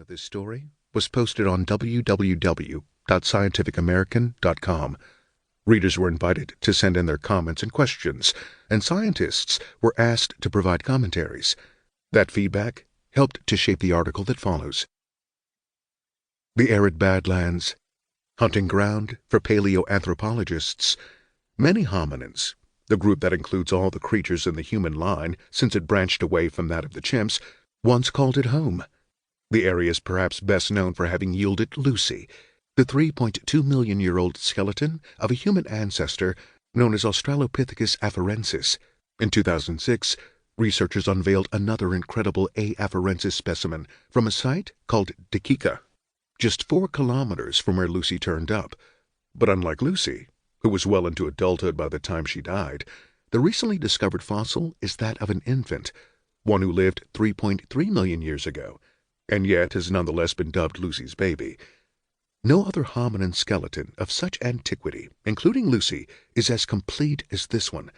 this story was posted on www.scientificamerican.com. Readers were invited to send in their comments and questions, and scientists were asked to provide commentaries. That feedback helped to shape the article that follows. The Arid Badlands, hunting ground for paleoanthropologists. Many hominins, the group that includes all the creatures in the human line since it branched away from that of the chimps, once called it home. The area is perhaps best known for having yielded Lucy, the 3.2-million-year-old skeleton of a human ancestor known as Australopithecus afarensis. In 2006, researchers unveiled another incredible A. afarensis specimen from a site called Dakika, just 4 kilometers from where Lucy turned up. But unlike Lucy, who was well into adulthood by the time she died, the recently discovered fossil is that of an infant, one who lived 3.3 million years ago, and yet has nonetheless been dubbed Lucy's baby. No other hominin skeleton of such antiquity, including Lucy, is as complete as this one.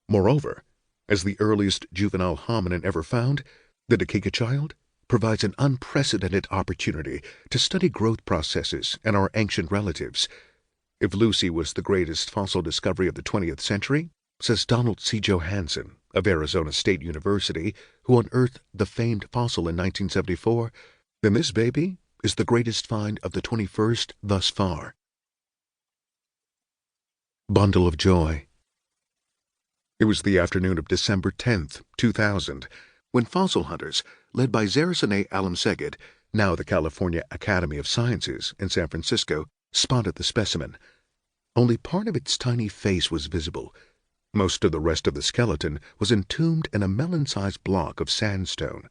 Moreover, as the earliest juvenile hominin ever found, the Dakika child provides an unprecedented opportunity to study growth processes in our ancient relatives. If Lucy was the greatest fossil discovery of the 20th century, says Donald C. Johansen of Arizona State University, who unearthed the famed fossil in 1974, then this baby is the greatest find of the 21st thus far. Bundle of Joy. It was the afternoon of December 10th, 2000, when fossil hunters, led by Zarasene Alamseged, now the California Academy of Sciences in San Francisco, spotted the specimen. Only part of its tiny face was visible. Most of the rest of the skeleton was entombed in a melon-sized block of sandstone.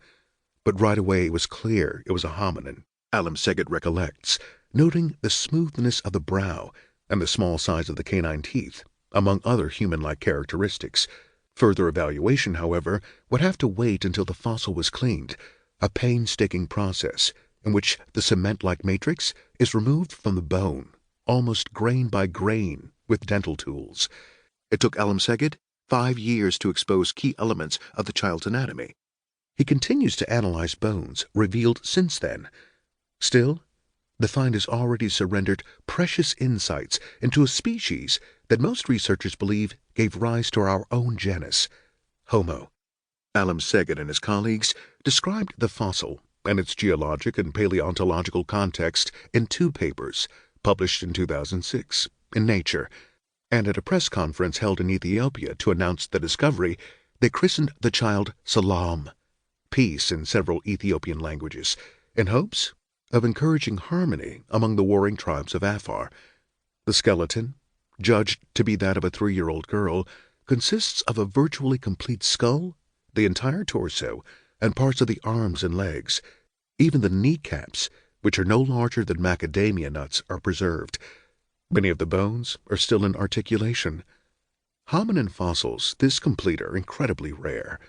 But right away it was clear it was a hominin, Alamseged recollects, noting the smoothness of the brow and the small size of the canine teeth, among other human-like characteristics. Further evaluation, however, would have to wait until the fossil was cleaned, a painstaking process in which the cement-like matrix is removed from the bone, almost grain by grain, with dental tools. It took Alamseged 5 years to expose key elements of the child's anatomy. He continues to analyze bones revealed since then. Still, the find has already surrendered precious insights into a species that most researchers believe gave rise to our own genus, Homo. Alamseged and his colleagues described the fossil and its geologic and paleontological context in 2 papers, published in 2006 in Nature, and at a press conference held in Ethiopia to announce the discovery, they christened the child Salam, peace in several Ethiopian languages, in hopes of encouraging harmony among the warring tribes of Afar. The skeleton, judged to be that of a 3-year-old girl, consists of a virtually complete skull, the entire torso, and parts of the arms and legs. Even the kneecaps, which are no larger than macadamia nuts, are preserved. Many of the bones are still in articulation. Hominin fossils this complete are incredibly rare,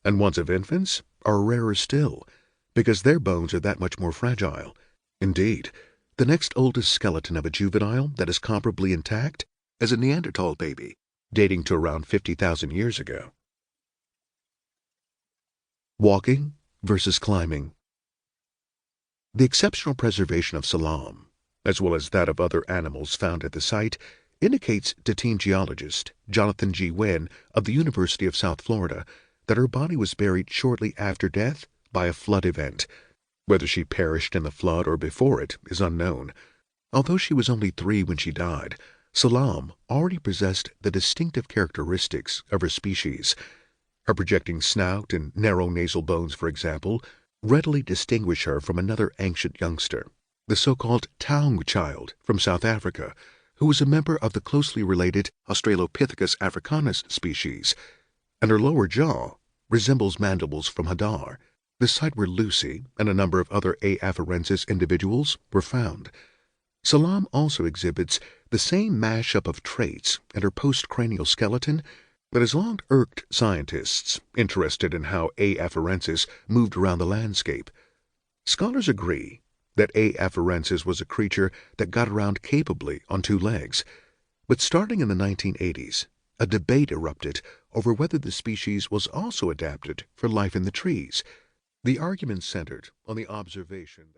and ones of infants are rarer still, because their bones are that much more fragile. Indeed, the next oldest skeleton of a juvenile that is comparably intact is a Neanderthal baby, dating to around 50,000 years ago. Walking versus climbing. The exceptional preservation of Salam, as well as that of other animals found at the site, indicates to teen geologist Jonathan G. Wynn of the University of South Florida that her body was buried shortly after death by a flood event. Whether she perished in the flood or before it is unknown. Although she was only 3 when she died, Salam already possessed the distinctive characteristics of her species. Her projecting snout and narrow nasal bones, for example, readily distinguish her from another ancient youngster, the so-called Taung child from South Africa, who was a member of the closely related Australopithecus africanus species, and her lower jaw resembles mandibles from Hadar, the site where Lucy and a number of other A. afarensis individuals were found. Salam also exhibits the same mashup of traits in her postcranial skeleton that has long irked scientists interested in how A. afarensis moved around the landscape. Scholars agree that A. afarensis was a creature that got around capably on 2 legs, but starting in the 1980s, a debate erupted over whether the species was also adapted for life in the trees. The argument centered on the observation that